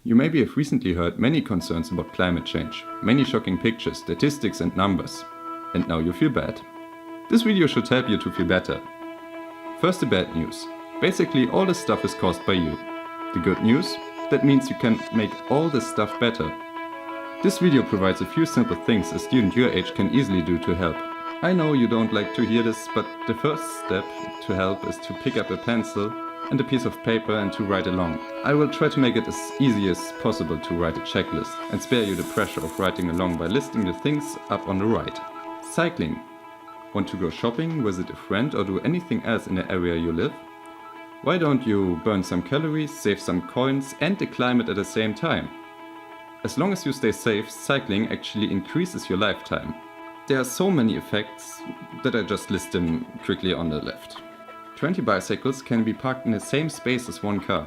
You maybe have recently heard many concerns about climate change, many shocking pictures, statistics and numbers. And now you feel bad. This video should help you to feel better. First, the bad news. Basically all this stuff is caused by you. The good news? That means you can make all this stuff better. This video provides a few simple things a student your age can easily do to help. I know you don't like to hear this, but the first step to help is to pick up a pencil and a piece of paper and to write along. I will try to make it as easy as possible to write a checklist and spare you the pressure of writing along by listing the things up on the right. Cycling. Want to go shopping, visit a friend or do anything else in the area you live? Why don't you burn some calories, save some coins and the climate at the same time? As long as you stay safe, cycling actually increases your lifetime. There are so many effects that I just list them quickly on the left. 20 bicycles can be parked in the same space as one car.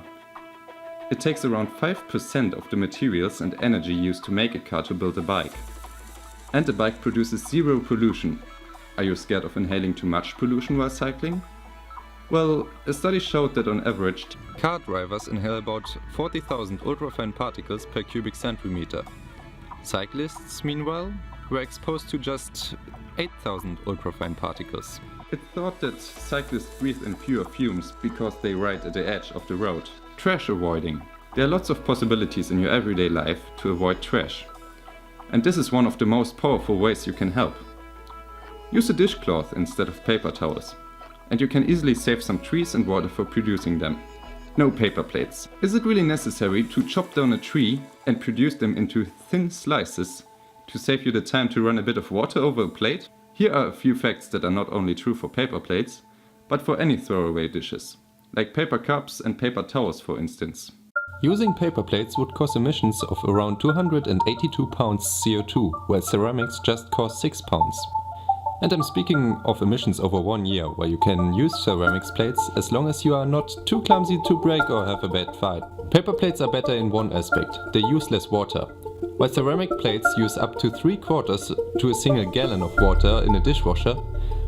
It takes around 5% of the materials and energy used to make a car to build a bike. And the bike produces zero pollution. Are you scared of inhaling too much pollution while cycling? Well, a study showed that on average, car drivers inhale about 40,000 ultrafine particles per cubic centimeter. Cyclists, meanwhile, were exposed to just 8,000 ultrafine particles. It's thought that cyclists breathe in fewer fumes because they ride at the edge of the road. Trash avoiding. There are lots of possibilities in your everyday life to avoid trash. And this is one of the most powerful ways you can help. Use a dishcloth instead of paper towels. And you can easily save some trees and water for producing them. No paper plates. Is it really necessary to chop down a tree and produce them into thin slices to save you the time to run a bit of water over a plate? Here are a few facts that are not only true for paper plates, but for any throwaway dishes, like paper cups and paper towels for instance. Using paper plates would cause emissions of around 282 pounds CO2, while ceramics just cause 6 pounds. And I'm speaking of emissions over 1 year, where you can use ceramics plates as long as you are not too clumsy to break or have a bad fight. Paper plates are better in one aspect, they use less water. While ceramic plates use up to 3/4 to a single gallon of water in a dishwasher,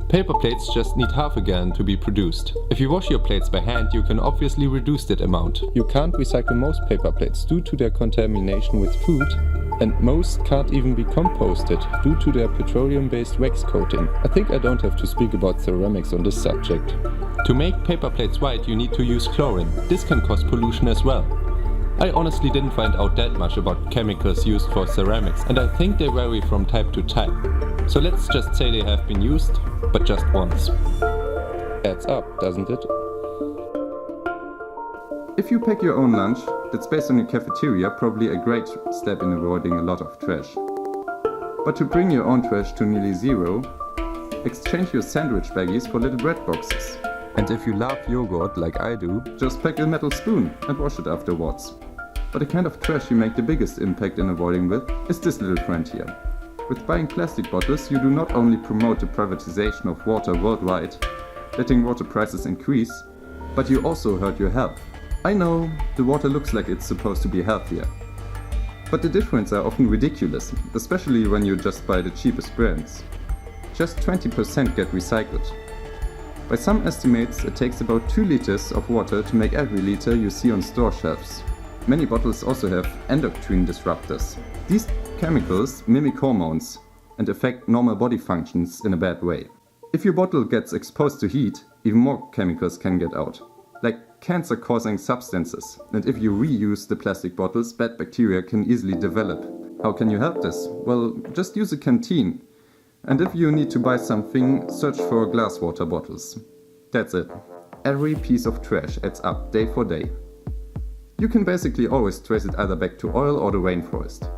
paper plates just need half a gallon to be produced. If you wash your plates by hand, you can obviously reduce that amount. You can't recycle most paper plates due to their contamination with food, and most can't even be composted due to their petroleum-based wax coating. I think I don't have to speak about ceramics on this subject. To make paper plates white, you need to use chlorine. This can cause pollution as well. I honestly didn't find out that much about chemicals used for ceramics, and I think they vary from type to type. So let's just say they have been used, but just once. Adds up, doesn't it? If you pack your own lunch, that's based on your cafeteria, probably a great step in avoiding a lot of trash. But to bring your own trash to nearly zero, exchange your sandwich baggies for little bread boxes. And if you love yogurt like I do, just pack a metal spoon and wash it afterwards. But the kind of trash you make the biggest impact in avoiding with is this little friend here. With buying plastic bottles, you do not only promote the privatization of water worldwide, letting water prices increase, but you also hurt your health. I know, the water looks like it's supposed to be healthier. But the differences are often ridiculous, especially when you just buy the cheapest brands. Just 20% get recycled. By some estimates, it takes about 2 liters of water to make every liter you see on store shelves. Many bottles also have endocrine disruptors. These chemicals mimic hormones and affect normal body functions in a bad way. If your bottle gets exposed to heat, even more chemicals can get out, like cancer-causing substances. And if you reuse the plastic bottles, bad bacteria can easily develop. How can you help this? Well, just use a canteen. And if you need to buy something, search for glass water bottles. That's it. Every piece of trash adds up day for day. You can basically always trace it either back to oil or the rainforest.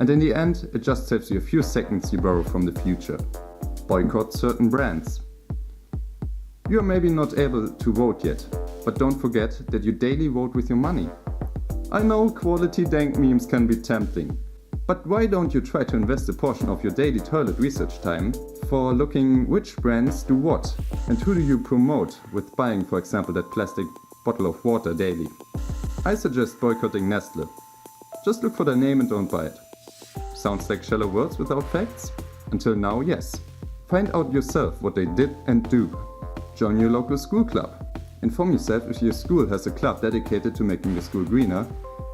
And in the end, it just saves you a few seconds you borrow from the future. Boycott certain brands. You are maybe not able to vote yet, but don't forget that you daily vote with your money. I know quality dank memes can be tempting, but why don't you try to invest a portion of your daily toilet research time for looking which brands do what, and who do you promote with buying, for example, that plastic bottle of water daily. I suggest boycotting Nestle. Just look for their name and don't buy it. Sounds like shallow words without facts? Until now, yes. Find out yourself what they did and do. Join your local school club. Inform yourself if your school has a club dedicated to making the school greener,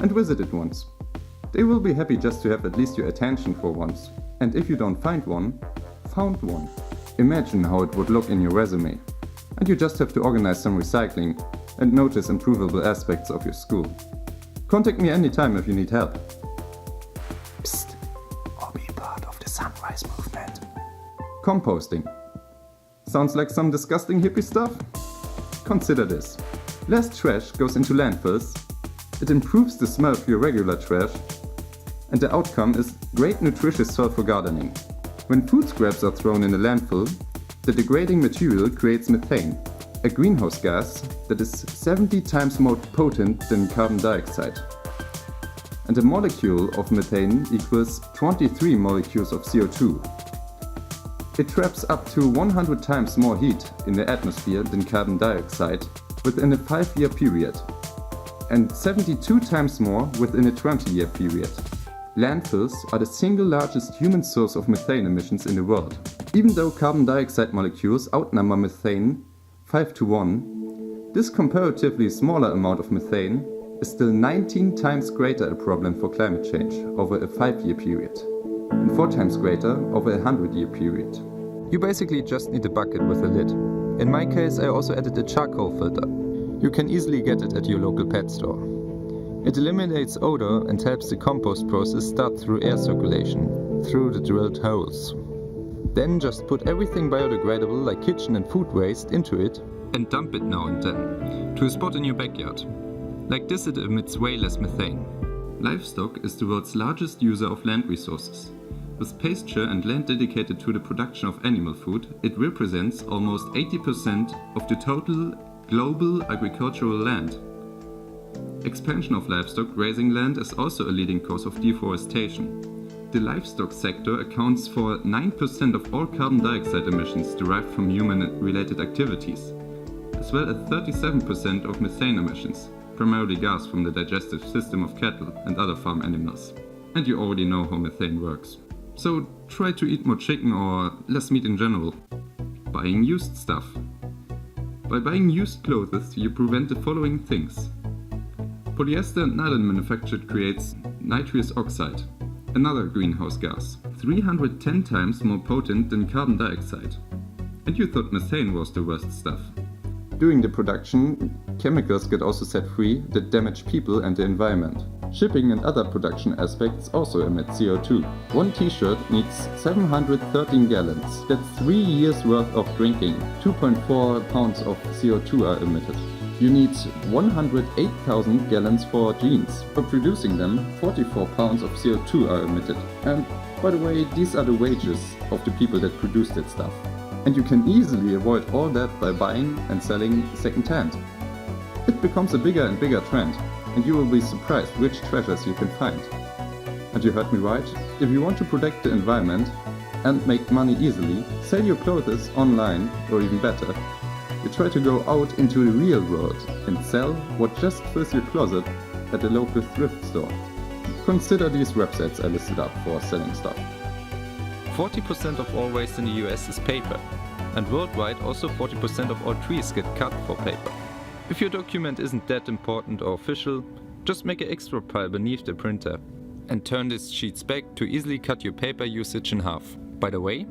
and visit it once. They will be happy just to have at least your attention for once, and if you don't find one, found one. Imagine how it would look in your resume. And you just have to organize some recycling and notice improvable aspects of your school. Contact me anytime if you need help. Psst, or be part of the Sunrisemovement. Composting. Sounds like some disgusting hippie stuff? Consider this. Less trash goes into landfills, it improves the smell of your regular trash, and the outcome is great nutritious soil for gardening. When food scraps are thrown in a landfill, the degrading material creates methane, a greenhouse gas that is 70 times more potent than carbon dioxide. And a molecule of methane equals 23 molecules of CO2. It traps up to 100 times more heat in the atmosphere than carbon dioxide within a 5-year period, and 72 times more within a 20-year period. Landfills are the single largest human source of methane emissions in the world. Even though carbon dioxide molecules outnumber methane 5 to 1, this comparatively smaller amount of methane is still 19 times greater a problem for climate change over a 5-year period, and 4 times greater over a 100-year period. You basically just need a bucket with a lid. In my case, I also added a charcoal filter. You can easily get it at your local pet store. It eliminates odor and helps the compost process start through air circulation, through the drilled holes. Then just put everything biodegradable like kitchen and food waste into it and dump it now and then, to a spot in your backyard. Like this it emits way less methane. Livestock is the world's largest user of land resources. With pasture and land dedicated to the production of animal food, it represents almost 80% of the total global agricultural land. Expansion of livestock grazing land is also a leading cause of deforestation. The livestock sector accounts for 9% of all carbon dioxide emissions derived from human-related activities, as well as 37% of methane emissions, primarily gas from the digestive system of cattle and other farm animals. And you already know how methane works. So try to eat more chicken or less meat in general. Buying used stuff. By buying used clothes, you prevent the following things. Polyester and nylon manufactured creates nitrous oxide, another greenhouse gas, 310 times more potent than carbon dioxide. And you thought methane was the worst stuff. During the production, chemicals get also set free that damage people and the environment. Shipping and other production aspects also emit CO2. One t-shirt needs 713 gallons. That's 3 years worth of drinking. 2.4 pounds of CO2 are emitted. You need 108,000 gallons for jeans. For producing them, 44 pounds of CO2 are emitted. And by the way, these are the wages of the people that produce that stuff. And you can easily avoid all that by buying and selling second-hand. It becomes a bigger and bigger trend, and you will be surprised which treasures you can find. And you heard me right? If you want to protect the environment and make money easily, sell your clothes online, or even better, you try to go out into the real world and sell what just fills your closet at a local thrift store. Consider these websites I listed up for selling stuff. 40% of all waste in the US is paper, and worldwide also 40% of all trees get cut for paper. If your document isn't that important or official, just make an extra pile beneath the printer and turn these sheets back to easily cut your paper usage in half. By the way,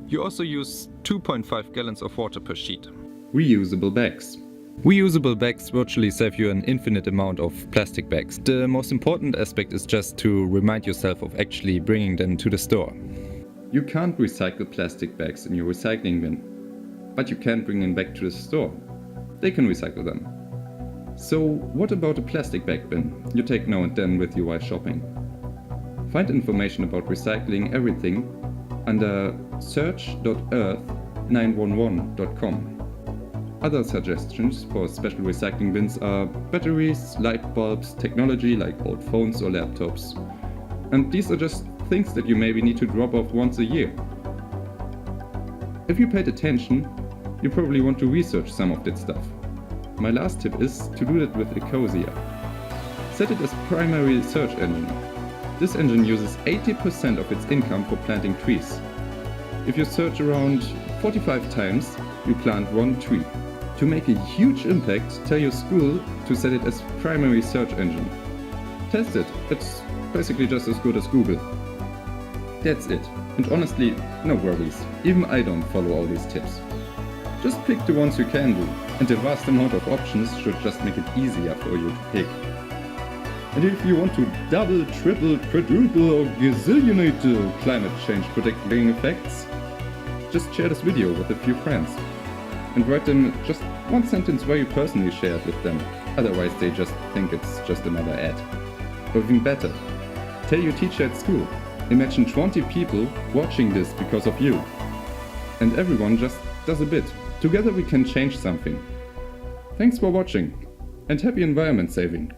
you also use 2.5 gallons of water per sheet. Reusable bags. Reusable bags virtually save you an infinite amount of plastic bags. The most important aspect is just to remind yourself of actually bringing them to the store. You can't recycle plastic bags in your recycling bin, but you can bring them back to the store. They can recycle them. So what about a plastic bag bin you take now and then with you while shopping? Find information about recycling everything under search.earth911.com. Other suggestions for special recycling bins are batteries, light bulbs, technology like old phones or laptops. And these are just things that you maybe need to drop off once a year. If you paid attention, you probably want to research some of that stuff. My last tip is to do that with Ecosia. Set it as primary search engine. This engine uses 80% of its income for planting trees. If you search around 45 times, you plant 1 tree. To make a huge impact, tell your school to set it as primary search engine. Test it, it's basically just as good as Google. That's it, and honestly, no worries, even I don't follow all these tips. Just pick the ones you can do, and the vast amount of options should just make it easier for you to pick. And if you want to double, triple, quadruple or gazillionate climate change predicting effects, just share this video with a few friends. And write them just one sentence where you personally shared with them, otherwise they just think it's just another ad. Or even better, tell your teacher at school. Imagine 20 people watching this because of you. And everyone just does a bit. Together we can change something. Thanks for watching, and happy environment saving!